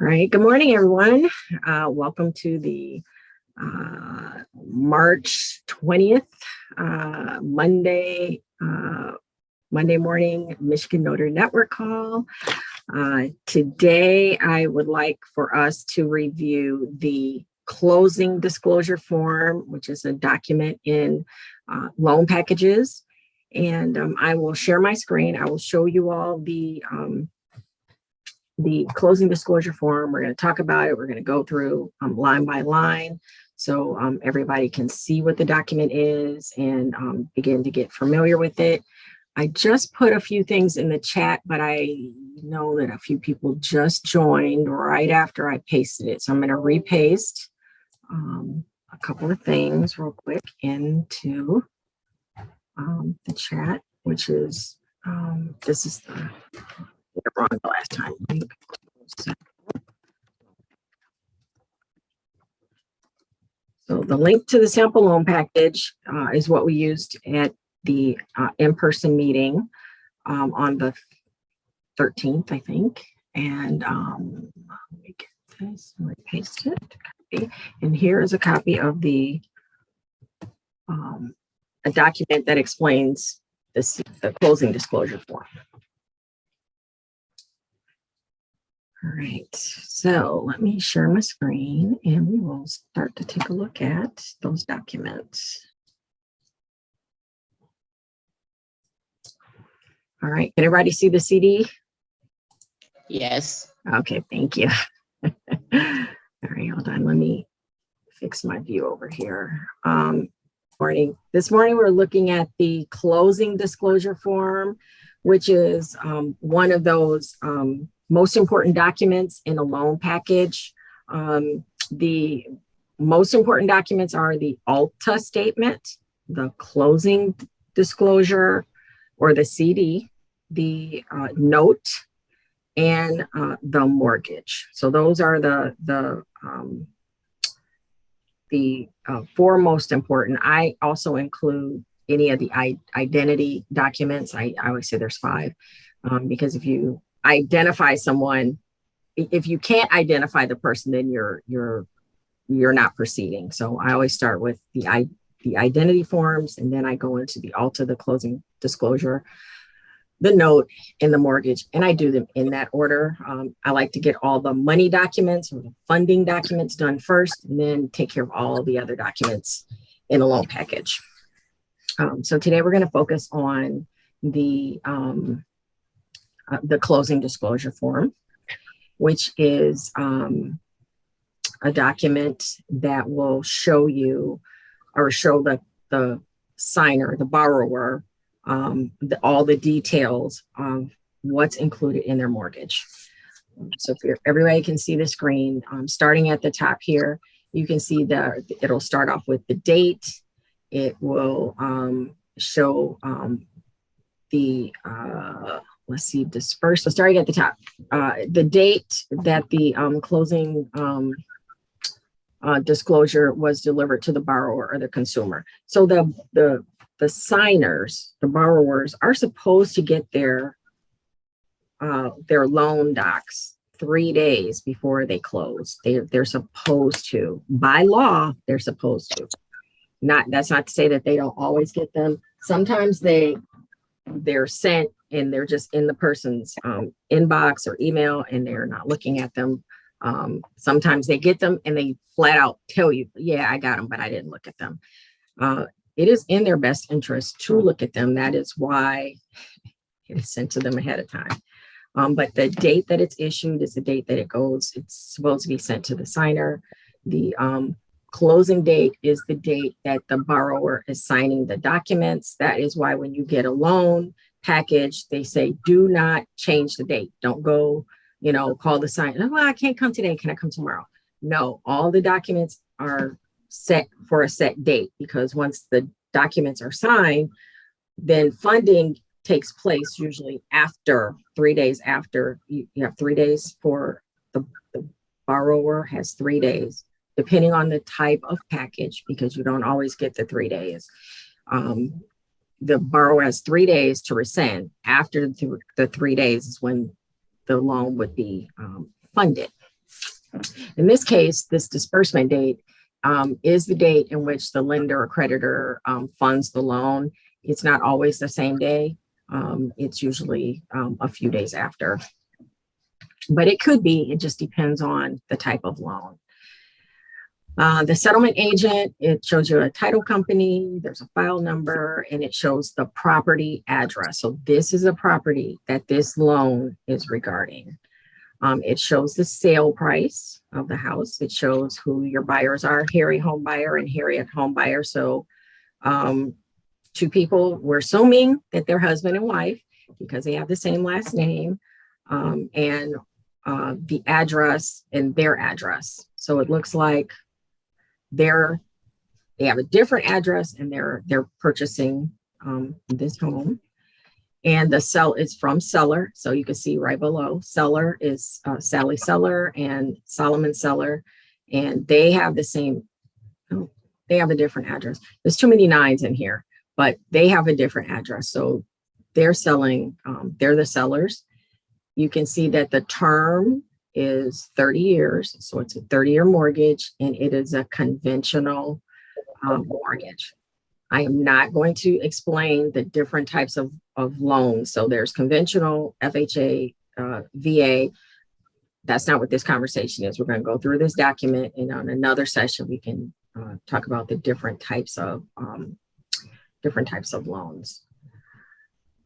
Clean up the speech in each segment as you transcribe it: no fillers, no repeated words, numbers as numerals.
All right. Good morning, everyone. Welcome to the March 20th, Monday morning Michigan Notary Network call. Today, I would like for us to review the closing disclosure form, which is a document in loan packages. And I will share my screen. I will show you all the closing disclosure form. We're going to talk about it. We're going to go through line by line so everybody can see what the document is and begin to get familiar with it. I just put a few things in the chat, but I know that a few people just joined right after I pasted it. So I'm going to repaste a couple of things real quick into the chat, which is, this is the wrong the last time. So the link to the sample loan package is what we used at the in-person meeting on the 13th, I think. And let me get this, let me paste it. Copy. And here is a copy of the a document that explains the closing disclosure form. All right, so let me share my screen and we will start to take a look at those documents. All right, can everybody see the CD? Yes. Okay, thank you. All right, hold on, let me fix my view over here. This morning we're looking at the closing disclosure form, which is one of those most important documents in a loan package. The most important documents are the ALTA statement, the closing disclosure or the CD, the note, and the mortgage. So those are the four most important. I also include any of the identity documents. I always say there's 5 because if you identify someone, if you can't identify the person, then you're not proceeding. So I always start with the identity forms, and then I go into the ALTA, the closing disclosure, the note, and the mortgage, and I do them in that order. I like to get all the money documents or the funding documents done first, and then take care of all the other documents in a loan package. So today we're going to focus on the closing disclosure form, which is a document that will show you or show the signer, the borrower, all the details of what's included in their mortgage. So if everybody can see the screen, starting at the top here, you can see it'll start off with the date. It will show let's see, disperse. So starting at the top, the date that the closing disclosure was delivered to the borrower or the consumer. So the signers, the borrowers, are supposed to get their loan docs 3 days before they close. They're supposed to, by law, they're supposed to. That's not to say that they don't always get them. Sometimes they're sent and they're just in the person's inbox or email and they're not looking at them. Sometimes they get them and they flat out tell you, yeah, I got them, but I didn't look at them. It is in their best interest to look at them. That is why it's sent to them ahead of time. But the date that it's issued is the date that it goes. It's supposed to be sent to the signer. The closing date is the date that the borrower is signing the documents. That is why when you get a loan package, they say, do not change the date. Don't go, call the signer. Well, I can't come today. Can I come tomorrow? No, all the documents are set for a set date, because once the documents are signed, then funding takes place usually after 3 days after. You have 3 days for the borrower has 3 days, depending on the type of package, because you don't always get the 3 days. The borrower has 3 days to rescind. After the 3 days is when the loan would be funded. In this case, this disbursement date is the date in which the lender or creditor funds the loan. It's not always the same day. It's usually a few days after, but it could be, it just depends on the type of loan. The settlement agent, it shows you a title company, there's a file number, and it shows the property address. So this is a property that this loan is regarding. It shows the sale price of the house. It shows who your buyers are, Harry home buyer and Harriet home buyer. So two people, we're assuming that they're husband and wife because they have the same last name, and the address and their address. So it looks like they have a different address and they're purchasing this home. And the sell is from seller. So you can see right below, seller is Sally Seller and Solomon Seller. And they have the same, oh, they have a different address. There's too many nines in here, but they have a different address. So they're selling, they're the sellers. You can see that the term is 30 years. So it's a 30-year mortgage and it is a conventional mortgage. I am not going to explain the different types of loans. So there's conventional, FHA, VA. That's not what this conversation is. We're going to go through this document, and on another session, we can talk about the different types of loans.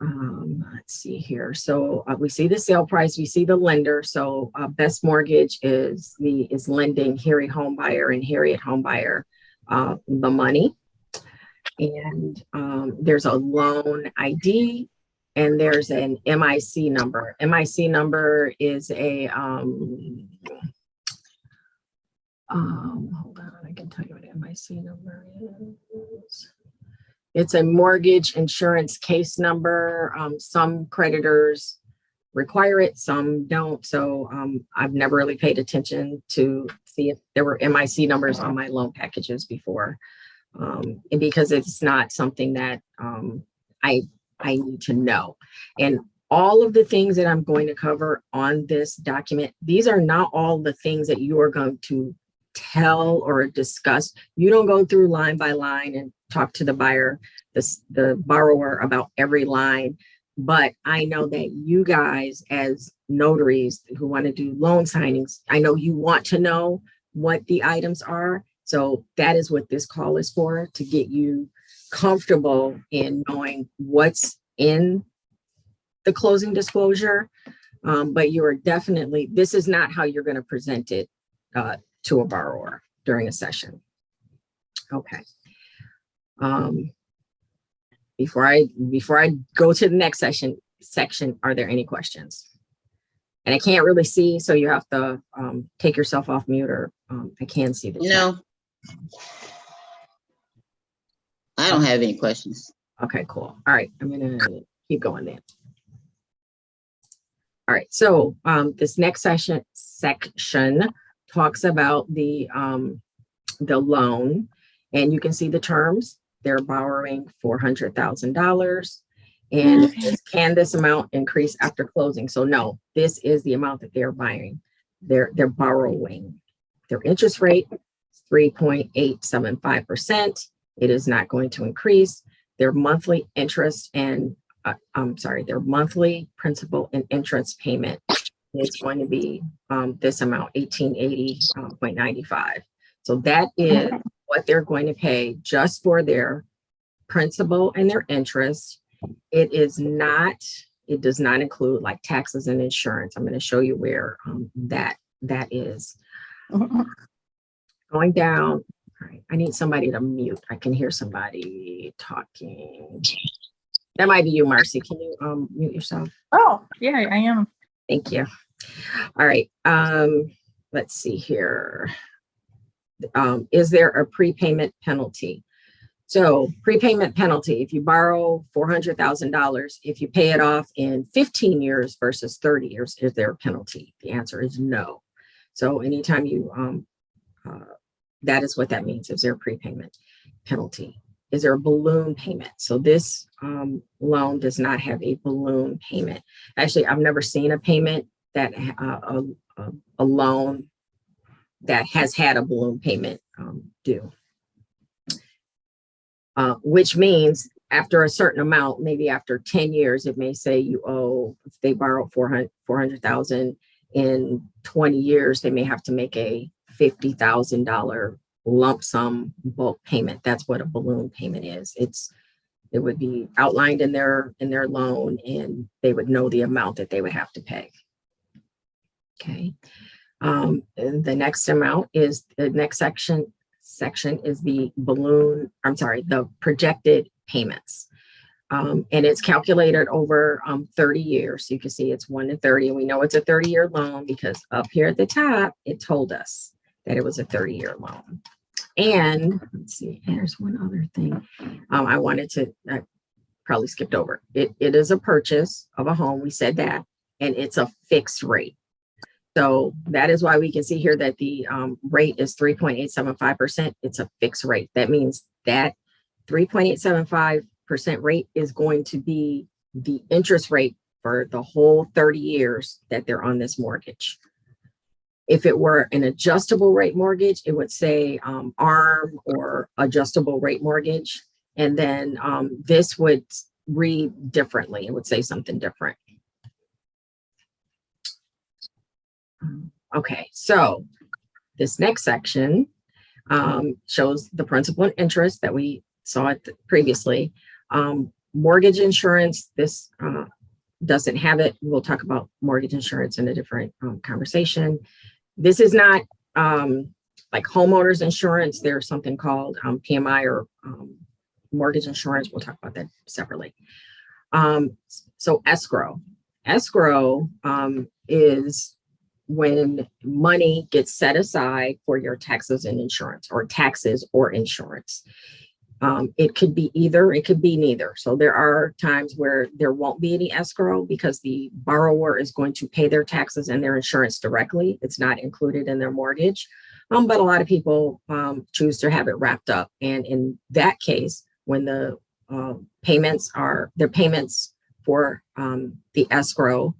Let's see here. So we see the sale price, we see the lender. So Best Mortgage is lending Harry home buyer and Harriet home buyer the money. And there's a loan ID and there's an MIC number. MIC number is a, hold on, I can tell you what MIC number is. It's a mortgage insurance case number. Some creditors require it, some don't. So I've never really paid attention to see if there were MIC numbers on my loan packages before. And because it's not something that I need to know. And all of the things that I'm going to cover on this document, these are not all the things that you are going to tell or discuss. You don't go through line by line and talk to the buyer, the borrower about every line. But I know that you guys as notaries who want to do loan signings, I know you want to know what the items are. So that is what this call is for, to get you comfortable in knowing what's in the closing disclosure. But you are definitely, this is not how you're going to present it to a borrower during a session. Okay. Before I go to the next section, are there any questions? And I can't really see, so you have to take yourself off mute, or I can see the chat. No, I don't have any questions. Okay, cool. All right, I'm gonna keep going then. All right, so this next section talks about the loan, and you can see the terms. They're borrowing $400,000, and can this amount increase after closing? So no, this is the amount that they're buying. They're borrowing. Their interest rate is 3.875%. It is not going to increase. Their monthly interest and their monthly principal and interest payment is going to be this amount, $1,880.95. So that is what they're going to pay just for their principal and their interest. It does not include like taxes and insurance. I'm going to show you where that is. Going down. All right, I need somebody to mute. I can hear somebody talking. That might be you, Marcy. Can you mute yourself? Oh, yeah, I am. Thank you. All right. Let's see here. Is there a prepayment penalty? So prepayment penalty, if you borrow $400,000, if you pay it off in 15 years versus 30 years, is there a penalty? The answer is no. So anytime you, that is what that means. Is there a prepayment penalty? Is there a balloon payment? So this loan does not have a balloon payment. Actually, I've never seen a payment that a loan that has had a balloon payment due. Which means after a certain amount, maybe after 10 years, it may say you owe, if they borrow 400,000 in 20 years, they may have to make a $50,000 lump sum bulk payment. That's what a balloon payment is. It would be outlined in their loan, and they would know the amount that they would have to pay. Okay. And the next amount is the next section is the the projected payments. And it's calculated over 30 years. You can see it's 1 to 30, and we know it's a 30-year loan because up here at the top, it told us that it was a 30-year loan. And let's see, there's one other thing I probably skipped over. It is a purchase of a home. We said that, and it's a fixed rate. So that is why we can see here that the rate is 3.875%. It's a fixed rate. That means that 3.875% rate is going to be the interest rate for the whole 30 years that they're on this mortgage. If it were an adjustable rate mortgage, it would say ARM or adjustable rate mortgage. And then this would read differently. It would say something different. Okay, so this next section shows the principal and interest that we saw it previously. Mortgage insurance, this doesn't have it. We'll talk about mortgage insurance in a different conversation. This is not like homeowners insurance. There's something called PMI or mortgage insurance. We'll talk about that separately. So escrow. Escrow is when money gets set aside for your taxes and insurance, or taxes or insurance. It could be either, it could be neither. So there are times where there won't be any escrow because the borrower is going to pay their taxes and their insurance directly. It's not included in their mortgage. But a lot of people choose to have it wrapped up. And in that case, when the payments for the escrow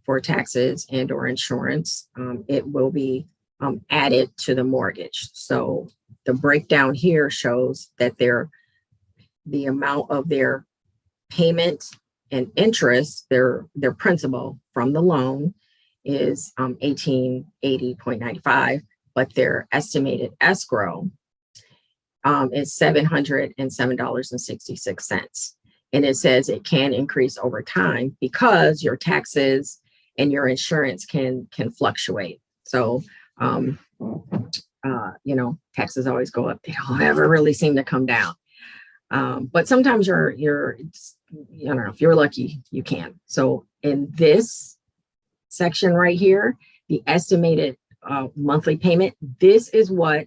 for taxes and or insurance, it will be added to the mortgage. So the breakdown here shows that the amount of their payment and interest, their principal from the loan is $1,880.95, but their estimated escrow is $707.66. And it says it can increase over time because your taxes and your insurance can fluctuate. So, taxes always go up. They don't ever really seem to come down. But sometimes I don't know, if you're lucky, you can. So in this section right here, the estimated monthly payment, this is what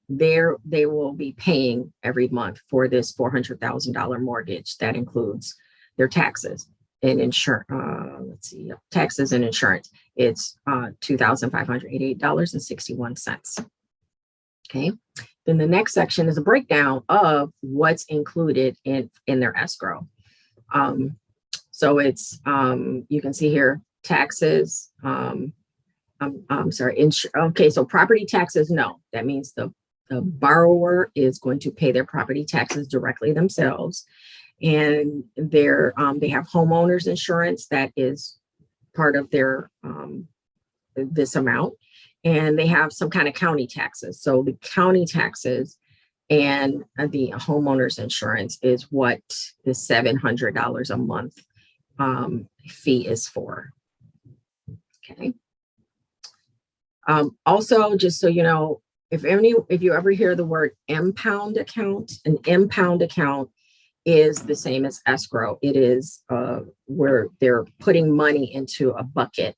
they will be paying every month for this $400,000 mortgage. That includes their taxes and insurance. Taxes and insurance. It's $2,588.61. Okay. Then the next section is a breakdown of what's included in their escrow. So it's you can see here taxes. I'm sorry. Okay, so property taxes, no. That means the borrower is going to pay their property taxes directly themselves, and they have homeowners insurance that is part of their this amount, and they have some kind of county taxes. So the county taxes and the homeowners insurance is what the $700 a month fee is for. Okay. Also, just so you know, if you ever hear the word impound account, an impound account is the same as escrow. It is where they're putting money into a bucket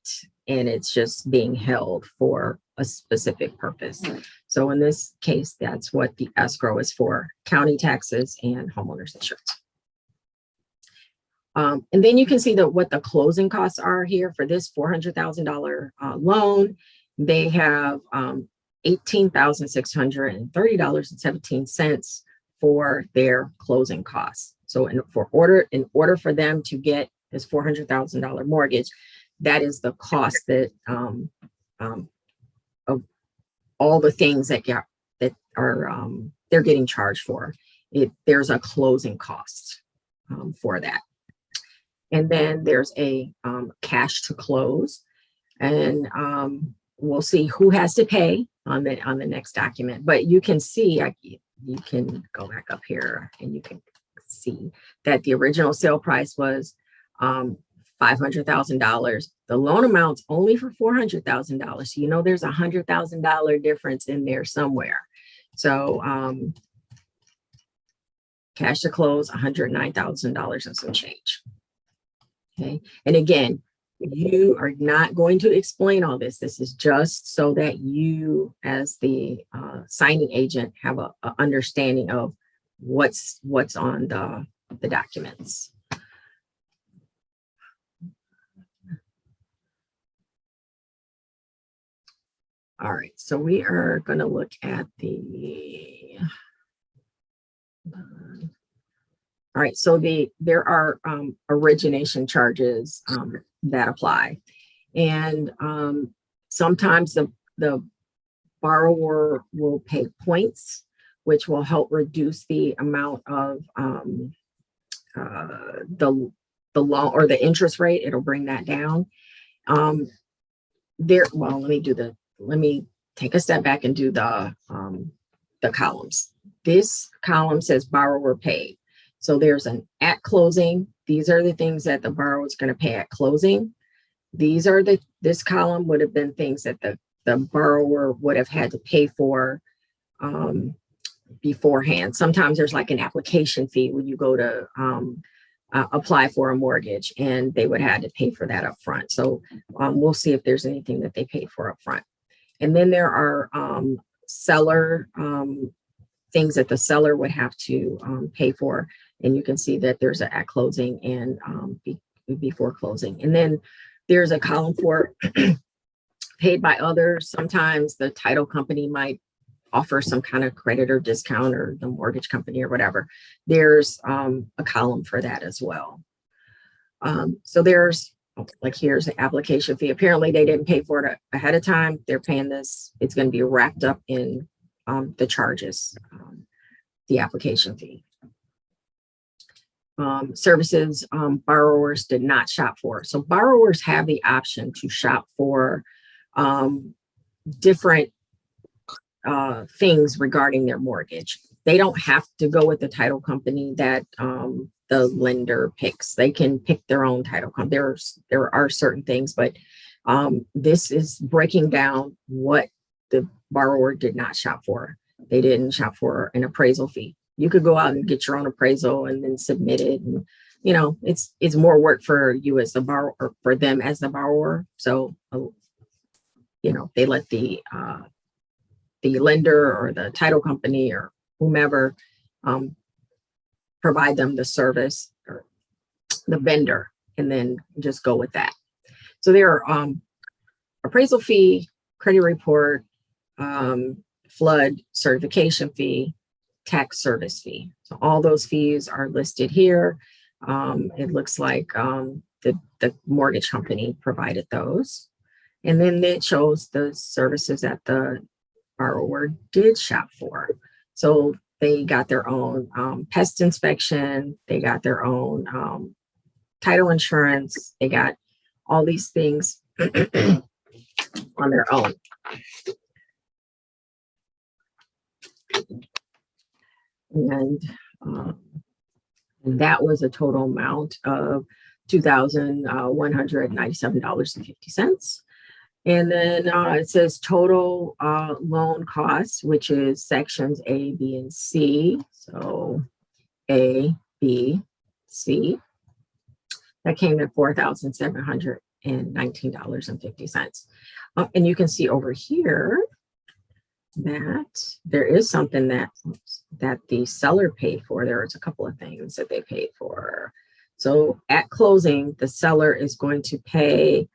and it's just being held for a specific purpose. So in this case, that's what the escrow is for: county taxes and homeowners insurance. And then you can see what the closing costs are here for this $400,000 loan. They have $18,630.17 for their closing costs. So in order for them to get this $400,000 mortgage, that is the cost that all the things that are they're getting charged for. There's a closing cost for that. And then there's a cash to close, and we'll see who has to pay on the next document. But you can see, you can go back up here and you can see that the original sale price was $500,000. The loan amount's only for $400,000. So you know there's $100,000 difference in there somewhere. So cash to close, $109,000 and some change. Okay, and again, you are not going to explain all this. This is just so that you, as the signing agent, have a understanding of what's on the documents. All right, so we are going to look at the. All right, so there are origination charges that apply, and sometimes the borrower will pay points, which will help reduce the amount of the loan or the interest rate. It'll bring that down. Let me take a step back and do the columns. This column says borrower paid. So there's an at closing. These are the things that the borrower is going to pay at closing. This column would have been things that the borrower would have had to pay for beforehand. Sometimes there's like an application fee when you go to apply for a mortgage, and they would have to pay for that up front. So we'll see if there's anything that they paid for up front. And then there are seller things that the seller would have to pay for. And you can see that there's an at closing and before closing. And then there's a column for paid by others. Sometimes the title company might offer some kind of credit or discount, or the mortgage company or whatever. There's a column for that as well. So there's, like, here's the application fee. Apparently they didn't pay for it ahead of time. They're paying this. It's going to be wrapped up in the charges, the application fee. Services borrowers did not shop for. So borrowers have the option to shop for different things regarding their mortgage. They don't have to go with the title company that the lender picks. They can pick their own title company. There are certain things, but this is breaking down what the borrower did not shop for. They didn't shop for an appraisal fee. You could go out and get your own appraisal and then submit it. And, you know, it's more work for you as the borrower, or for them as the borrower. So, you know, they let the lender or the title company or whomever provide them the service, or the vendor, and then just go with that. So there are appraisal fee, credit report, flood certification fee, tax service fee. So all those fees are listed here. It looks like the mortgage company provided those. And then it shows the services that the borrower did shop for. So they got their own pest inspection, they got their own title insurance, they got all these things on their own. And that was a total amount of $2,197.50. And then it says total loan costs, which is sections A, B, and C. So A, B, C. That came at $4,719.50. And you can see over here that there is something that the seller paid for. There's a couple of things that they paid for. So at closing, the seller is going to pay,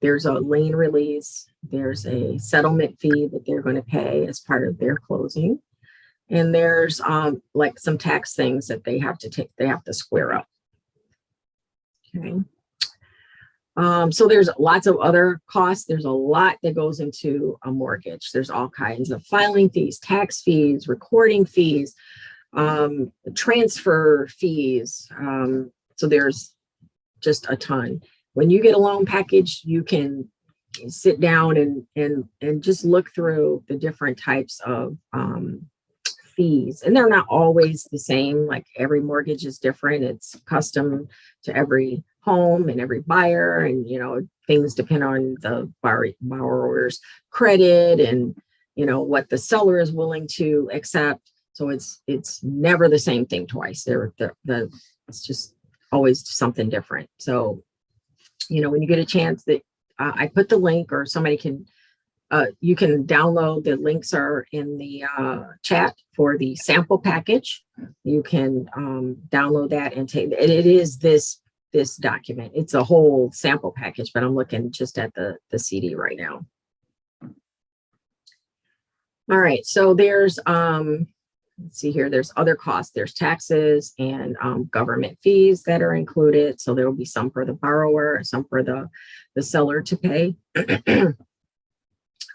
there's a lien release, there's a settlement fee that they're going to pay as part of their closing. And there's like some tax things that they have to square up. Okay. So there's lots of other costs. There's a lot that goes into a mortgage. There's all kinds of filing fees, tax fees, recording fees, transfer fees. So there's just a ton. When you get a loan package, you can sit down and just look through the different types of fees, and they're not always the same. Like every mortgage is different. It's custom to every home and every buyer, and things depend on the borrower's credit and what the seller is willing to accept. So it's never the same thing twice. It's just always something different. So when you get a chance, that I put the link, or somebody can you can download. The links are in the chat for the sample package. You can download that and take it. It is this document. It's a whole sample package, but I'm looking just at the CD right now. All right, so there's let's see here. There's other costs. There's taxes and government fees that are included. So there will be some for the borrower, some for the seller to pay.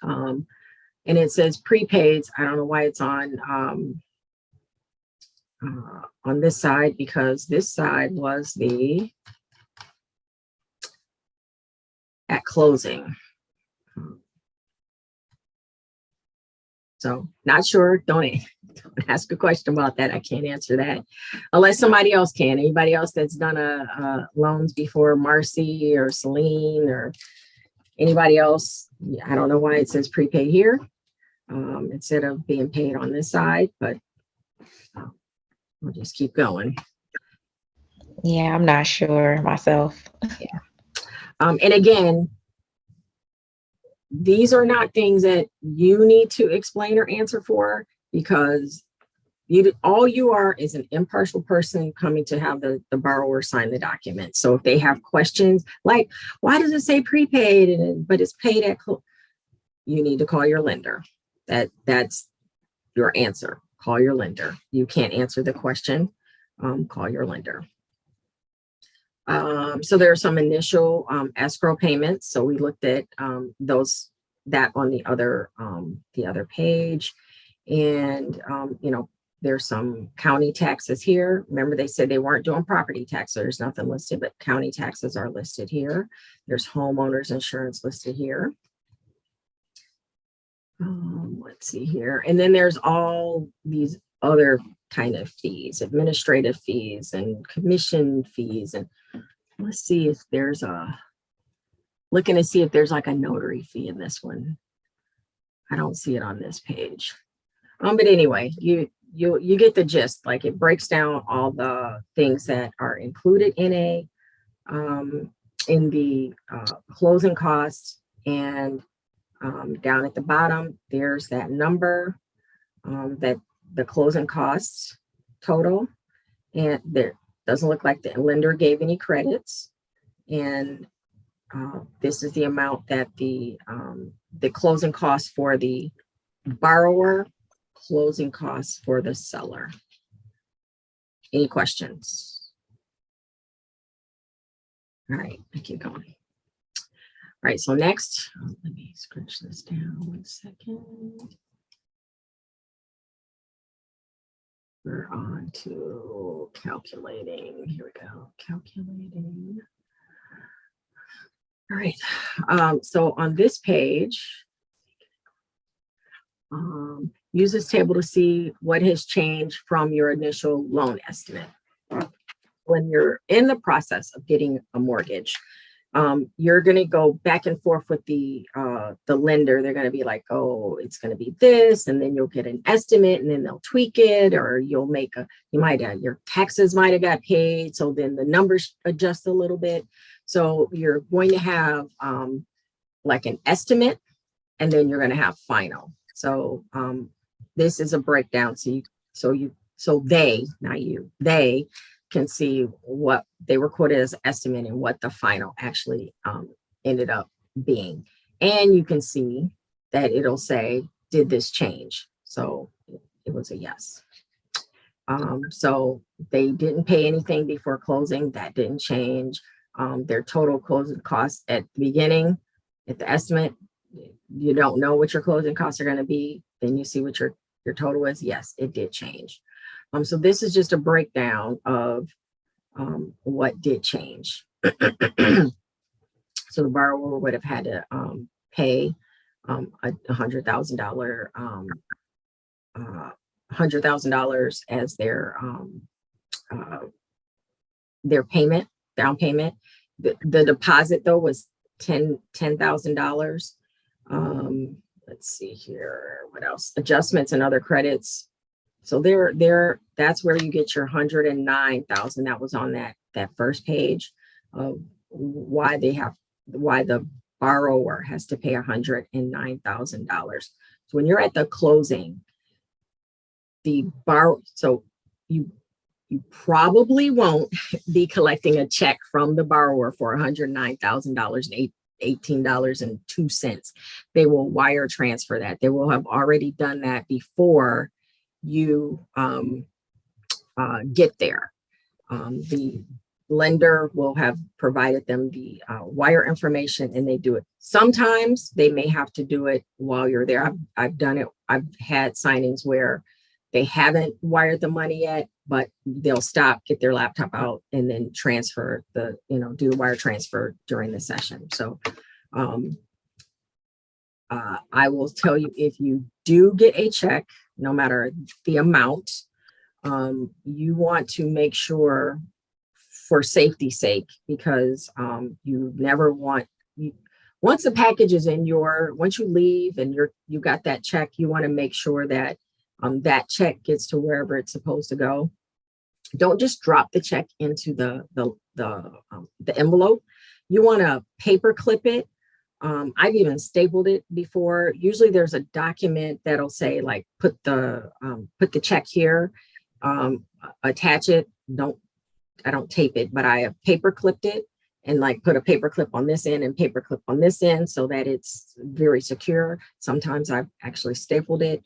And it says prepaids. I don't know why it's on this side, because this side was at closing. So not sure. Don't ask a question about that. I can't answer that unless somebody else can. Anybody else that's done loans before, Marcy or Celine or anybody else? I don't know why it says prepaid here instead of being paid on this side, but we'll just keep going. Yeah, I'm not sure myself. Yeah. And again, these are not things that you need to explain or answer for, because all you are is an impartial person coming to have the borrower sign the document. So if they have questions like, why does it say prepaid but it's paid at you need to call your lender. That's your answer. Call your lender. You can't answer the question. Call your lender. So there are some initial escrow payments. So we looked at that on the other page, and there's some county taxes here. Remember, they said they weren't doing property tax, so there's nothing listed, but county taxes are listed here. There's homeowners insurance listed here. Let's see here, and then there's all these other kind of fees, administrative fees and commission fees, and let's see if there's looking to see if there's like a notary fee in this one. I don't see it on this page. But anyway, you get the gist. Like, it breaks down all the things that are included in the closing costs, and down at the bottom there's that number that the closing costs total, and there doesn't look like the lender gave any credits, and this is the amount that the closing costs for the borrower, closing costs for the seller. Any questions? All right, I keep going. All right, so next, let me scratch this down 1 second. We're on to calculating. Here we go, calculating. All right, so on this page, use this table to see what has changed from your initial loan estimate. When you're in the process of getting a mortgage, you're going to go back and forth with the lender. They're going to be like, oh, it's going to be this, and then you'll get an estimate, and then they'll tweak it, or you'll make your taxes might have got paid, so then the numbers adjust a little bit. So you're going to have like an estimate, and then you're going to have final. So this is a breakdown. So they, not you, they can see what they were quoted as estimate and what the final actually ended up being. And you can see that it'll say, did this change? So it was a yes. So they didn't pay anything before closing. That didn't change. their total closing costs at the beginning, at the estimate. You don't know what your closing costs are going to be. Then you see what your total is. Yes, it did change. So this is just a breakdown of what did change. So the borrower would have had to pay $100,000 as their payment, down payment. The deposit though was $10,000. Let's see here, what else? Adjustments and other credits. So that's where you get your 109,000 that was on that first page of why the borrower has to pay $109,000. So when you're at the closing, so you probably won't be collecting a check from the borrower for $109,000 and $18.02. They will wire transfer that. They will have already done that before you get there. The lender will have provided them the wire information, and they do it. Sometimes they may have to do it while you're there. I've done it. I've had signings where they haven't wired the money yet, but they'll stop, get their laptop out, and then transfer do the wire transfer during the session. So I will tell you, if you do get a check, no matter the amount, you want to make sure, for safety's sake, because you never want, once the package is once you leave and you got that check, you want to make sure that that check gets to wherever it's supposed to go. Don't just drop the check into the envelope. You want to paper clip it. I've even stapled it before. Usually there's a document that'll say, like, put the check here, attach it. I don't tape it, but I have paper clipped it and like put a paper clip on this end and paper clip on this end so that it's very secure. Sometimes I've actually stapled it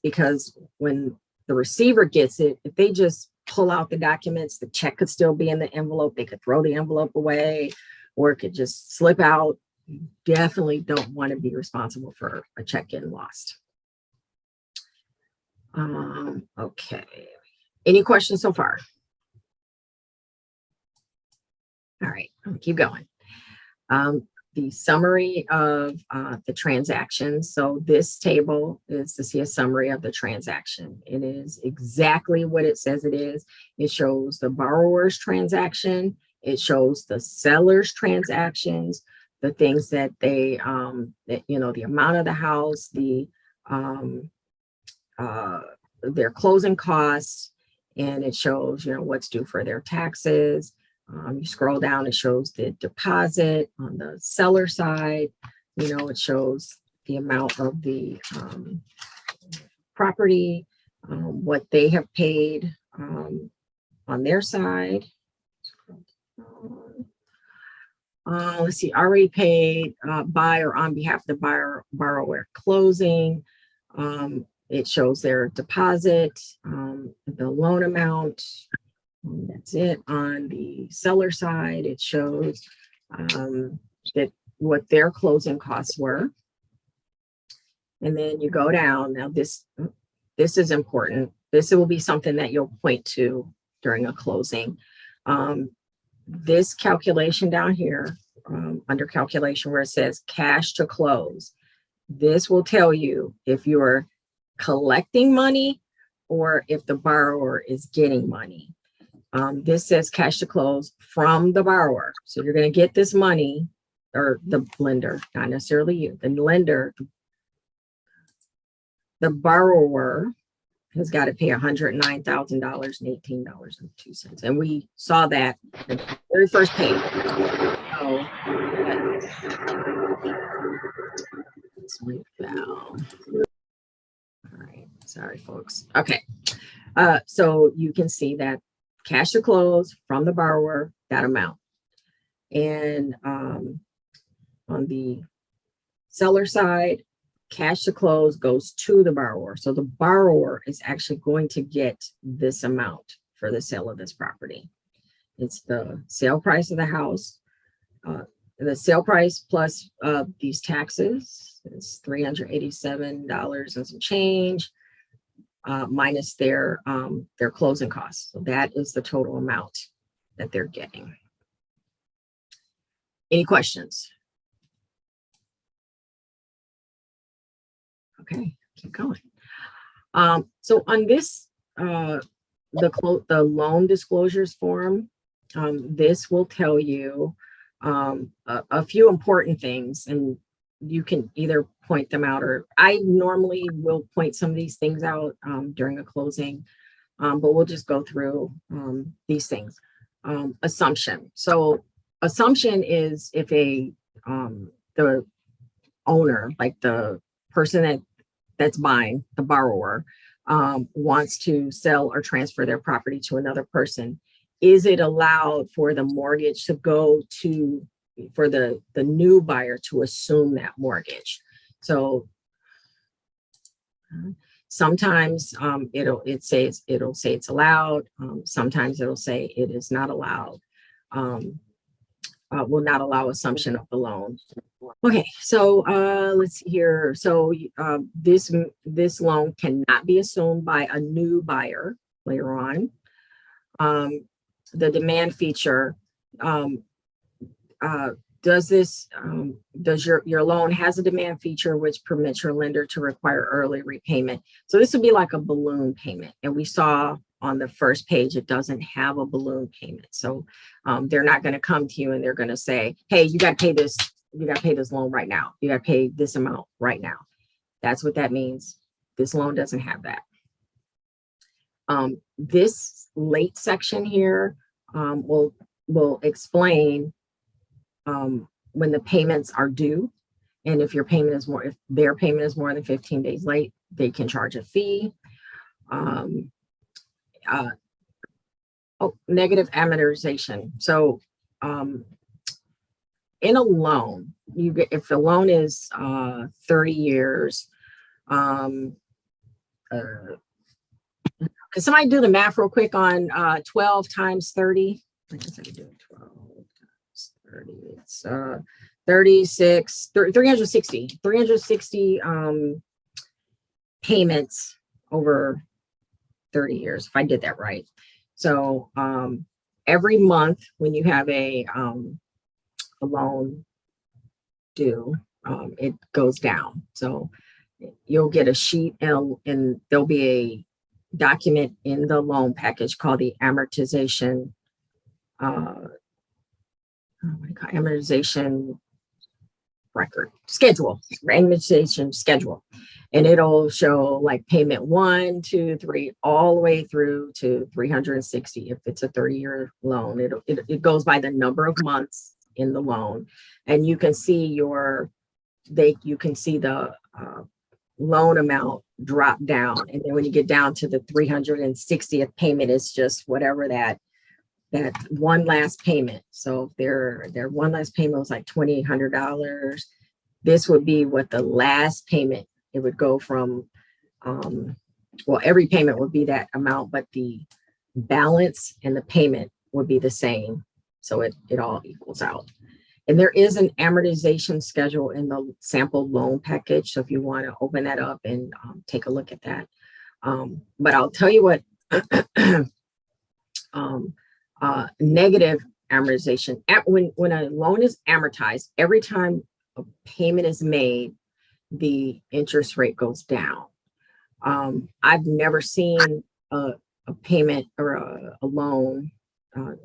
because when the receiver gets it, if they just pull out the documents, the check could still be in the envelope. They could throw the envelope away, or it could just slip out. You definitely don't want to be responsible for a check getting lost. Okay. Any questions so far? All right, I'll keep going. The summary of the transactions. So this table is to see a summary of the transaction. It is exactly what it says it is. It shows the borrower's transaction. It shows the seller's transactions, the things that they, the amount of the house, their closing costs, and it shows, what's due for their taxes. You scroll down, it shows the deposit on the seller side. It shows the amount of the property, what they have paid on their side. Let's see, already paid by or on behalf of the borrower closing. It shows their deposit, the loan amount. That's it. On the seller side, it shows that what their closing costs were. And then you go down. Now this is important. This will be something that you'll point to during a closing. This calculation down here, under calculation where it says cash to close, this will tell you if you're collecting money or if the borrower is getting money. This says cash to close from the borrower. So you're going to get this money, or the lender, not necessarily you, the lender. The borrower has got to pay $109,000 and $18.02. And we saw that in the very first page. So let's move down. All right. Sorry, folks. Okay. So you can see that cash to close from the borrower, that amount. And on the seller side, cash to close goes to the borrower. So the borrower is actually going to get this amount for the sale of this property. It's the sale price of the house. The sale price plus these taxes is $387 and some change, minus their closing costs. So that is the total amount that they're getting. Any questions? Okay, keep going. So on this, the loan disclosures form, this will tell you a few important things, and you can either point them out, or I normally will point some of these things out during a closing, but we'll just go through these things. Assumption. So assumption is if the owner, like the person that's buying, the borrower, wants to sell or transfer their property to another person, is it allowed for the mortgage to go to, for the new buyer to assume that mortgage? So sometimes it'll say it's allowed. Sometimes it'll say it is not allowed. Will not allow assumption of the loan. Okay, so let's see here. So this loan cannot be assumed by a new buyer later on. The demand feature, does your loan has a demand feature which permits your lender to require early repayment? So this would be like a balloon payment, and we saw on the first page it doesn't have a balloon payment. So they're not going to come to you and they're going to say, hey, you got to pay this. You got to pay this loan right now. You got to pay this amount right now. That's what that means. This loan doesn't have that. This late section here will explain when the payments are due, and if your payment is if their payment is more than 15 days late, they can charge a fee. Negative amortization. So in a loan, you get, if the loan is 30 years, can somebody do the math real quick on 12 times 30? I guess I could do it. 12 times 30. It's 360 payments over 30 years, if I did that right. So every month when you have a loan due, it goes down. So you'll get a sheet, and there'll be a document in the loan package called the amortization amortization record schedule, amortization schedule, and it'll show like payment 1, 2, 3, all the way through to 360. If it's a 30-year loan, it goes by the number of months in the loan, and you can see you can see the loan amount drop down, and then when you get down to the 360th payment, it's just whatever that one last payment. So if their one last payment was like $2,800, this would be what the last payment, it would go from, well, every payment would be that amount, but the balance and the payment would be the same. So it all equals out. And there is an amortization schedule in the sample loan package. So if you want to open that up and take a look at that. But I'll tell you what, negative amortization. When a loan is amortized, every time a payment is made, the interest rate goes down. I've never seen a payment or a loan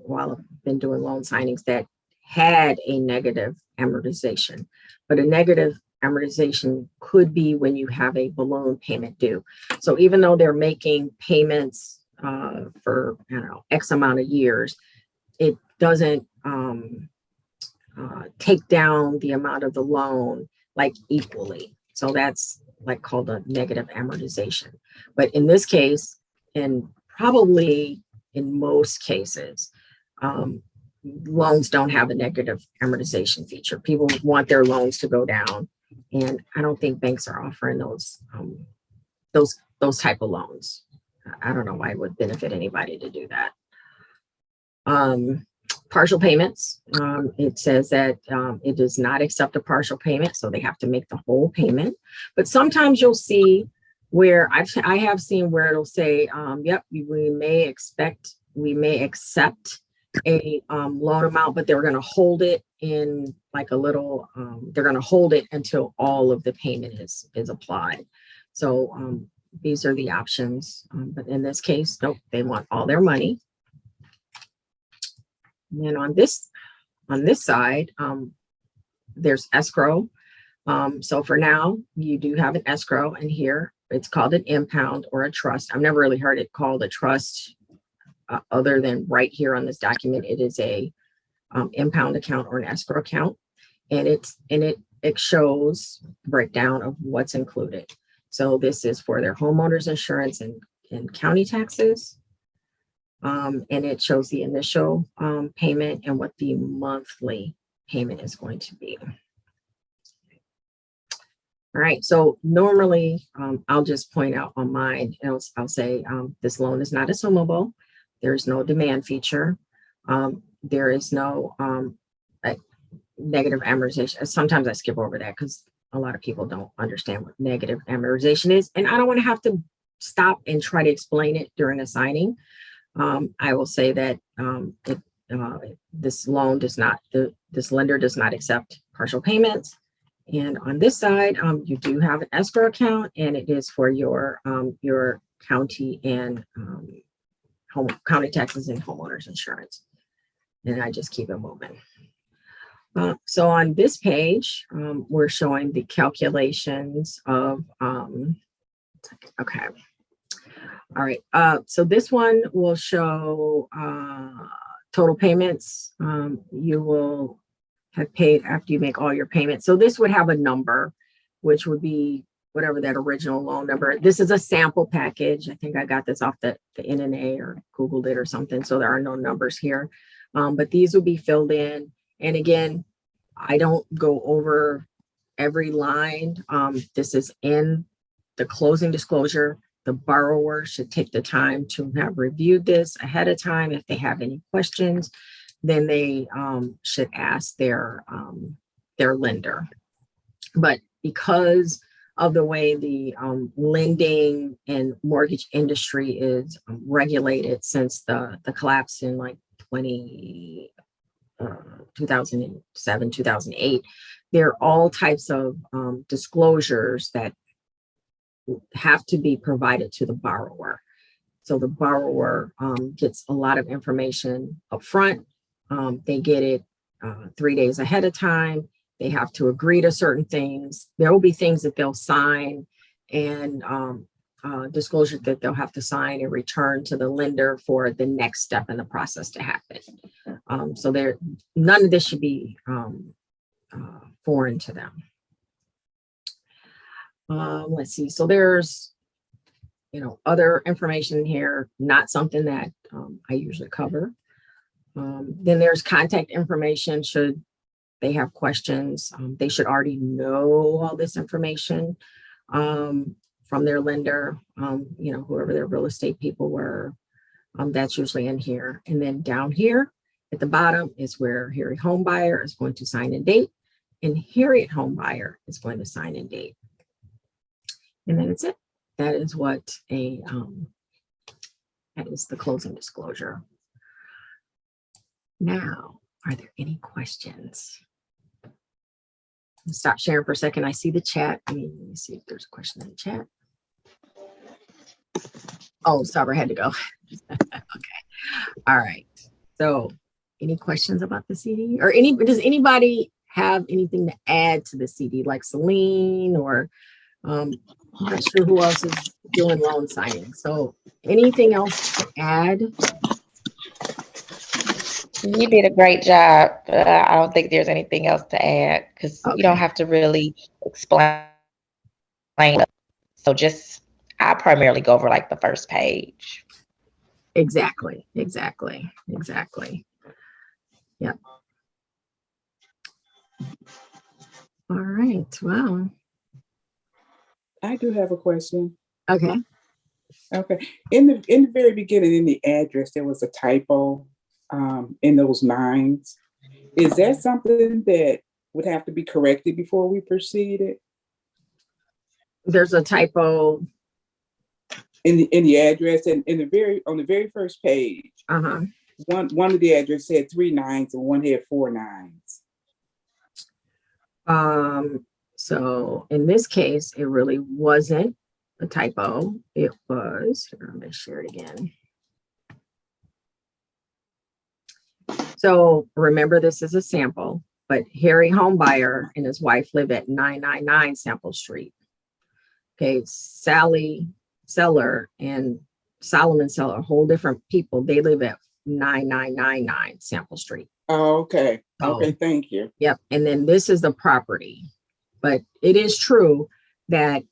while I've been doing loan signings that had a negative amortization, but a negative amortization could be when you have a balloon payment due. So even though they're making payments for, I don't know, X amount of years, it doesn't take down the amount of the loan like equally. So that's like called a negative amortization. But in this case, and probably in most cases, loans don't have a negative amortization feature. People want their loans to go down, and I don't think banks are offering those type of loans. I don't know why it would benefit anybody to do that. Partial payments, it says that it does not accept a partial payment, so they have to make the whole payment. But sometimes you'll see where I have seen where it'll say, yep, we may accept a loan amount, but they're going to hold it in like a little, they're going to hold it until all of the payment is applied. So these are the options. But in this case, nope, they want all their money. And then on this side, there's escrow. So for now, you do have an escrow, and here it's called an impound or a trust. I've never really heard it called a trust other than right here on this document. It is a impound account or an escrow account, and it shows breakdown of what's included. So this is for their homeowners insurance and county taxes. And it shows the initial payment and what the monthly payment is going to be. All right, so normally I'll just point out on mine, and I'll say this loan is not assumable. There's no demand feature. There is no negative amortization. Sometimes I skip over that because a lot of people don't understand what negative amortization is, and I don't want to have to stop and try to explain it during a signing. I will say that this loan does not, this lender does not accept partial payments. And on this side, you do have an escrow account, and it is for your county and county taxes and homeowners insurance. And I just keep it moving. So on this page, we're showing the calculations of, okay. All right, so this one will show total payments you will have paid after you make all your payments. So this would have a number, which would be whatever that original loan number. This is a sample package. I think I got this off the NNA or Googled it or something. So there are no numbers here, but these will be filled in. And again, I don't go over every line. This is in the closing disclosure. The borrower should take the time to have reviewed this ahead of time. If they have any questions, then they should ask their lender. But because of the way the lending and mortgage industry is regulated since the collapse in like 2007, 2008, there are all types of disclosures that have to be provided to the borrower. So the borrower gets a lot of information up front. They get it 3 days ahead of time. They have to agree to certain things. There will be things that they'll sign and disclosure that they'll have to sign and return to the lender for the next step in the process to happen. So none of this should be foreign to them. Let's see. So there's, other information here, not something that I usually cover. Then there's contact information. Should they have questions, they should already know all this information from their lender, whoever their real estate people were. That's usually in here. And then down here at the bottom is where Harry Homebuyer is going to sign and date, and Harriet Homebuyer is going to sign and date. And then it's it. That is what that is the closing disclosure. Now, are there any questions? Stop sharing for a second. I see the chat. Let me see if there's a question in the chat. Oh, Sabra had to go. Okay. All right. So any questions about the CD, or does anybody have anything to add to the CD, like Celine, or I'm not sure who else is doing loan signing. So anything else to add? You did a great job. I don't think there's anything else to add because you don't have to really explain. So I primarily go over like the first page. Exactly. Yep. All right. Well, I do have a question. Okay. In the very beginning, in the address, there was a typo. in those nines. Is that something that would have to be corrected before we proceeded? There's a typo. In the address and on the very first page, Uh-huh. one of the address had 3 nines and one had 4 nines. So in this case, it really wasn't a typo. It was, here, I'm gonna share it again. So remember, this is a sample, but Harry Homebuyer and his wife live at 999 Sample Street. Okay, Sally Seller and Solomon Seller, whole different people. They live at 9999 Sample Street. Oh, okay. So, Okay, thank you. yep. And then this is the property. But it is true that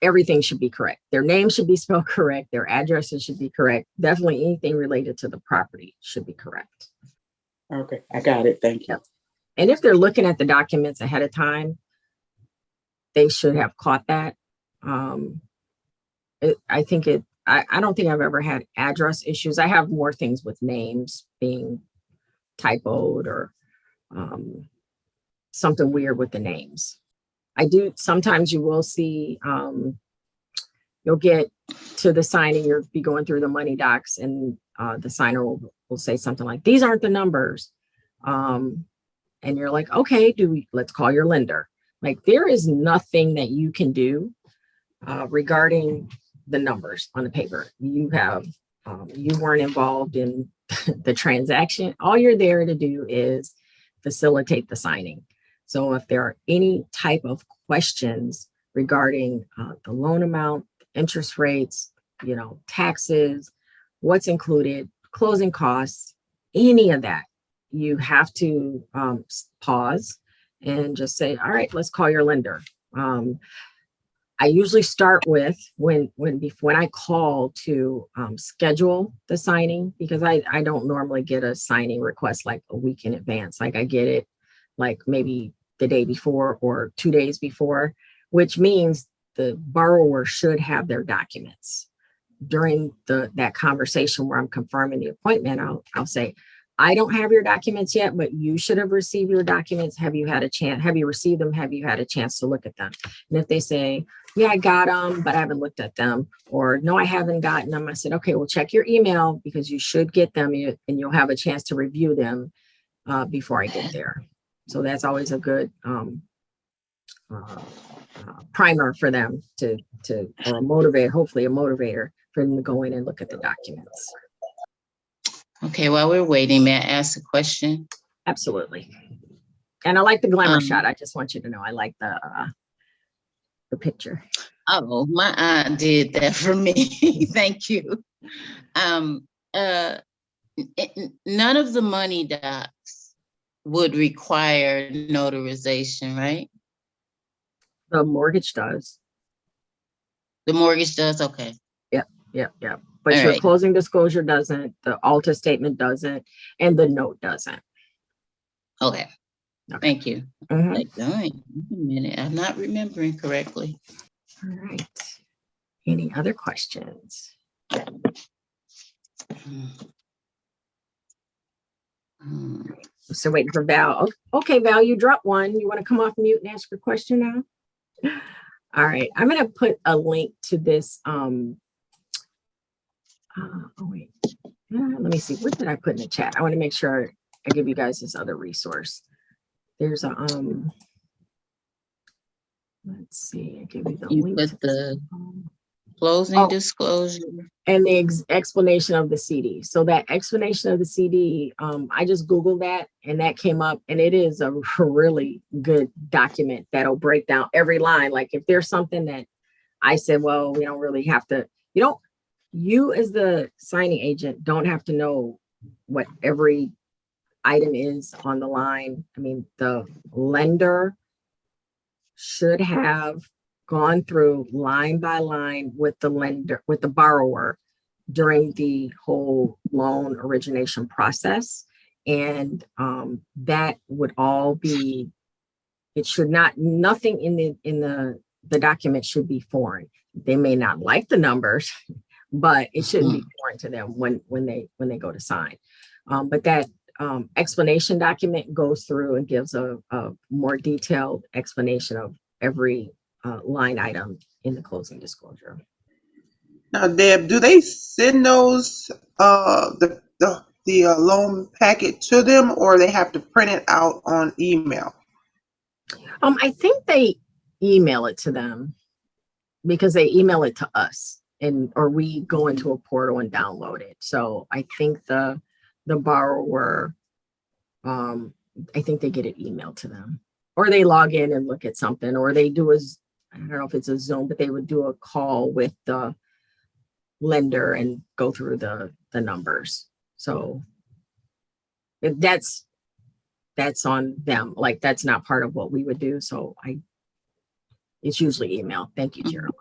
everything should be correct. Their name should be spelled correct. Their addresses should be correct. Definitely anything related to the property should be correct. Okay, I got it. Thank you. Yep. And if they're looking at the documents ahead of time, they should have caught that. I don't think I've ever had address issues. I have more things with names being typoed or something weird with the names. I do, sometimes you will see, you'll get to the signing, you'll be going through the money docs and the signer will say something like, these aren't the numbers. And you're like, okay, let's call your lender. Like, there is nothing that you can do regarding the numbers on the paper. You weren't involved in the transaction. All you're there to do is facilitate the signing. So if there are any type of questions regarding the loan amount, interest rates, taxes, what's included, closing costs, any of that, you have to pause and just say, all right, let's call your lender. I usually start with when I call to schedule the signing, because I don't normally get a signing request like a week in advance. Like, I get it like maybe the day before or 2 days before, which means the borrower should have their documents. During that conversation where I'm confirming the appointment, I'll say, I don't have your documents yet, but you should have received your documents. Have you received them? Have you had a chance to look at them? And if they say, yeah, I got them, but I haven't looked at them, or no, I haven't gotten them, I said, okay, well, check your email because you should get them and you'll have a chance to review them before I get there. So that's always a good primer for them or hopefully a motivator for them to go in and look at the documents. Okay, while we're waiting, may I ask a question? Absolutely. And I like the glamour shot. I just want you to know I like the picture. Oh, my aunt did that for me. Thank you. None of the money docs would require notarization, right? The mortgage does. The mortgage does? Okay. Yep. But All your right. closing disclosure doesn't, the Alta statement doesn't, and the note doesn't. Okay. Thank you. Mhm. Like, all right, wait a minute, I'm not remembering correctly. All right. Any other questions? So waiting for Val. Okay, Val, you dropped one. You want to come off mute and ask your question now? All right. I'm going to put a link to this. Let me see. What did I put in the chat? I want to make sure I give you guys this other resource. There's a let's see. I give you the You link. put the closing disclosure and the explanation of the CD. So that explanation of the CD, I just Googled that and that came up, and it is a really good document that'll break down every line. Like, if there's something that I said, well, we don't really have to, you as the signing agent don't have to know what every item is on the line. I mean, the lender should have gone through line by line with the borrower during the whole loan origination process. And that would all be, it should not, nothing in the document should be foreign. They may not like the numbers, but it shouldn't be important to them when they go to sign. But that explanation document goes through and gives a more detailed explanation of every line item in the closing disclosure. Now, Deb, do they send those the loan packet to them, or they have to print it out on email? I think they email it to them because they email it to us, or we go into a portal and download it. So I think the borrower, I think they get it emailed to them, or they log in and look at something, or they do I don't know if it's a Zoom, but they would do a call with the lender and go through the numbers. So that's on them. Like, that's not part of what we would do. So it's usually email. Thank you, Gerald.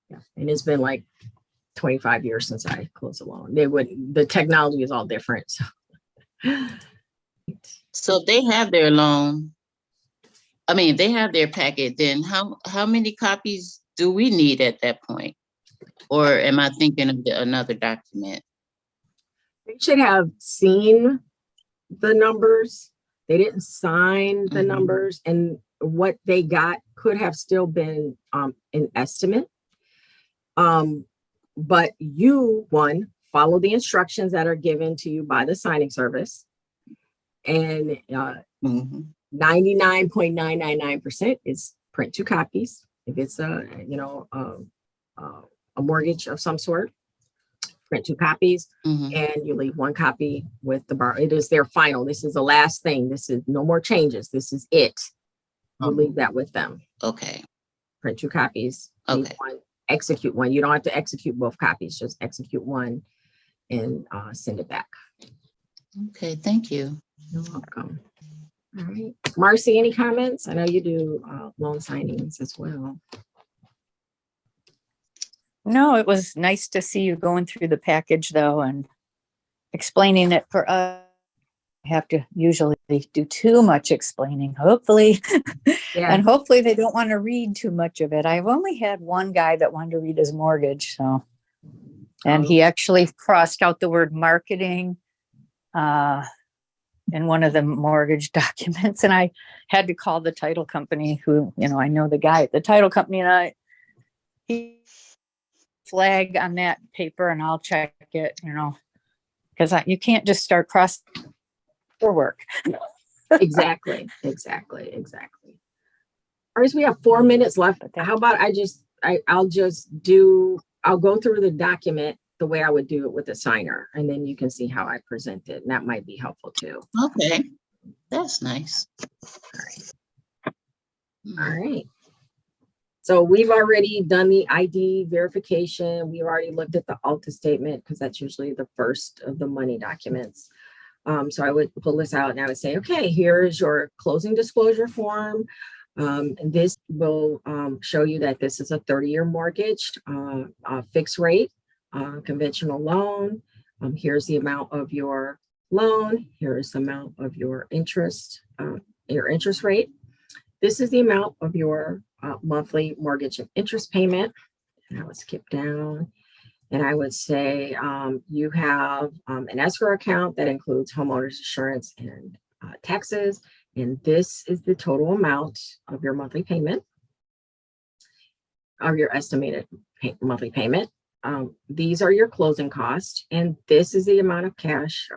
Yeah. And it's been like 25 years since I closed a loan. The technology is all different. So if they have their loan, I mean, if they have their packet, then how many copies do we need at that point? Or am I thinking of another document? They should have seen the numbers. They didn't sign the numbers, and what they got could have still been an estimate. But you, follow the instructions that are given to you by the signing service, and 99.999% is print 2 copies. If it's a mortgage of some sort, print 2 copies, and you leave 1 copy with the borrower. It is their final. This is the last thing. This is no more changes. This is it. You leave that with them. Okay. Print 2 copies. Okay. Execute 1. You don't have to execute both copies. Just execute 1 and send it back. Okay. Thank you. You're welcome. All right. Marcy, any comments? I know you do loan signings as well. No, it was nice to see you going through the package though and explaining it for us. I have to usually do too much explaining, hopefully. Yeah. And hopefully they don't want to read too much of it. I've only had one guy that wanted to read his mortgage. So, and he actually crossed out the word marketing in one of the mortgage documents. And I had to call the title company who, I know the guy at the title company, and he flag on that paper and I'll check it, because you can't just start crossing for work. Exactly. All right, so we have 4 minutes left. How about I'll go through the document the way I would do it with a signer, and then you can see how I present it, and that might be helpful too. Okay. That's nice. All right. So we've already done the ID verification. We've already looked at the Alta statement because that's usually the first of the money documents. So I would pull this out and I would say, okay, here is your closing disclosure form. This will show you that this is a 30-year mortgage, fixed rate, conventional loan. Here's the amount of your loan. Here's the amount of your interest rate. This is the amount of your monthly mortgage and interest payment. And I would skip down. And I would say you have an escrow account that includes homeowners insurance and taxes. And this is the total amount of your monthly payment, of your estimated monthly payment. These are your closing costs. And this is the amount of cash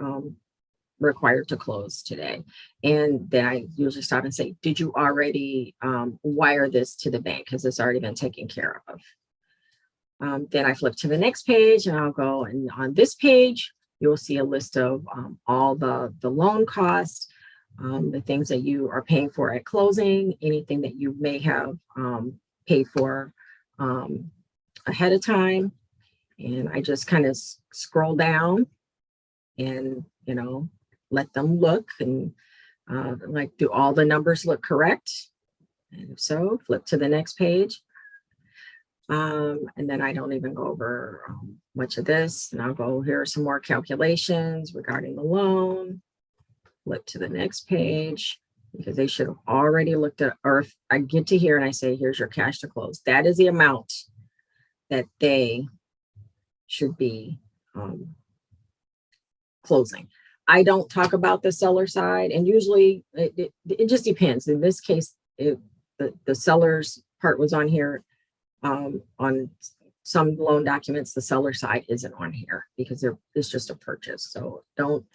required to close today. And then I usually stop and say, did you already wire this to the bank? Has this already been taken care of? Then I flip to the next page and I'll go, and on this page, you'll see a list of all the loan costs, the things that you are paying for at closing, anything that you may have paid for ahead of time. And I just kind of scroll down and, let them look and do all the numbers look correct? And if so, flip to the next page. And then I don't even go over much of this. And I'll go, here are some more calculations regarding the loan. Flip to the next page because they should have already looked at, or if I get to here and I say, here's your cash to close. That is the amount that they should be closing. I don't talk about the seller side, and usually it just depends. In this case, the seller's part was on here. On some loan documents, the seller side isn't on here because it's just a purchase. So don't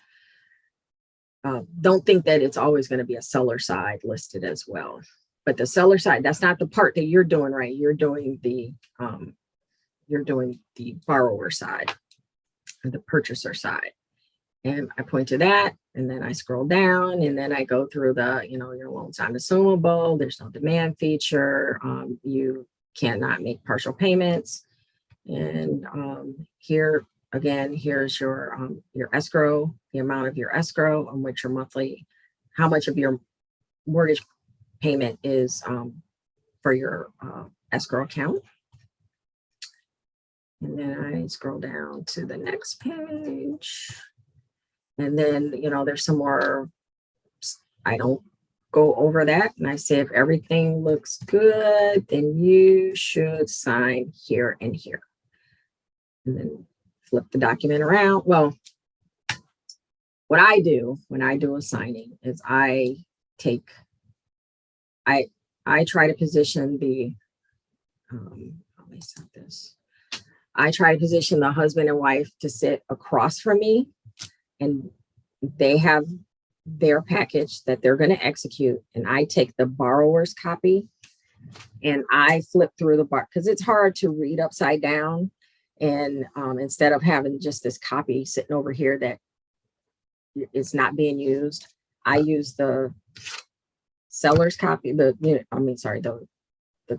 think that it's always going to be a seller side listed as well. But the seller side, that's not the part that you're doing, right? You're doing the borrower side or the purchaser side. And I point to that, and then I scroll down, and then I go through your loan's unassumable. There's no demand feature. You cannot make partial payments. And here again, here's your escrow, the amount of your escrow on which your monthly, how much of your mortgage payment is for your escrow account. And then I scroll down to the next page. And then, there's some more, I don't go over that. And I say, if everything looks good, then you should sign here and here. And then flip the document around. Well, what I do when I do a signing is I try to position let me set this. I try to position the husband and wife to sit across from me, and they have their package that they're going to execute. And I take the borrower's copy and I flip through the bar because it's hard to read upside down. And instead of having just this copy sitting over here that is not being used, I use the seller's copy, the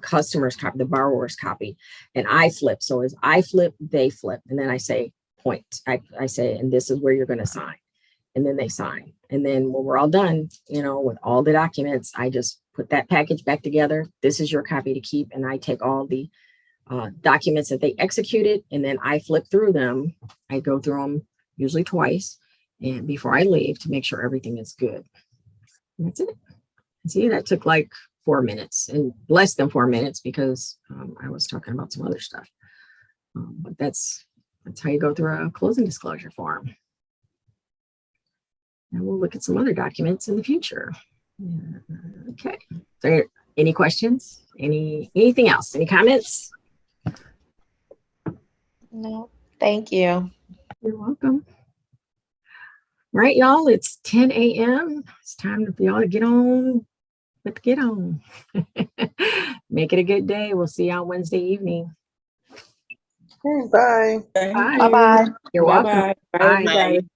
customer's copy, the borrower's copy, and I flip. So as I flip, they flip. And then I say, point. I say, and this is where you're going to sign. And then they sign. And then when we're all done, with all the documents, I just put that package back together. This is your copy to keep. And I take all the documents that they executed, and then I flip through them. I go through them usually twice and before I leave to make sure everything is good. And that's it. See, that took like 4 minutes, and less than 4 minutes because I was talking about some other stuff. But that's how you go through a closing disclosure form. And we'll look at some other documents in the future. Okay. So any questions? Anything else? Any comments? No, thank you. You're welcome. All right, y'all, it's 10 a.m. It's time for y'all to get on. Make it a good day. We'll see y'all Wednesday evening. Bye. Thank Bye. you. Bye-bye. You're welcome. Bye-bye. Bye, Bye. everybody.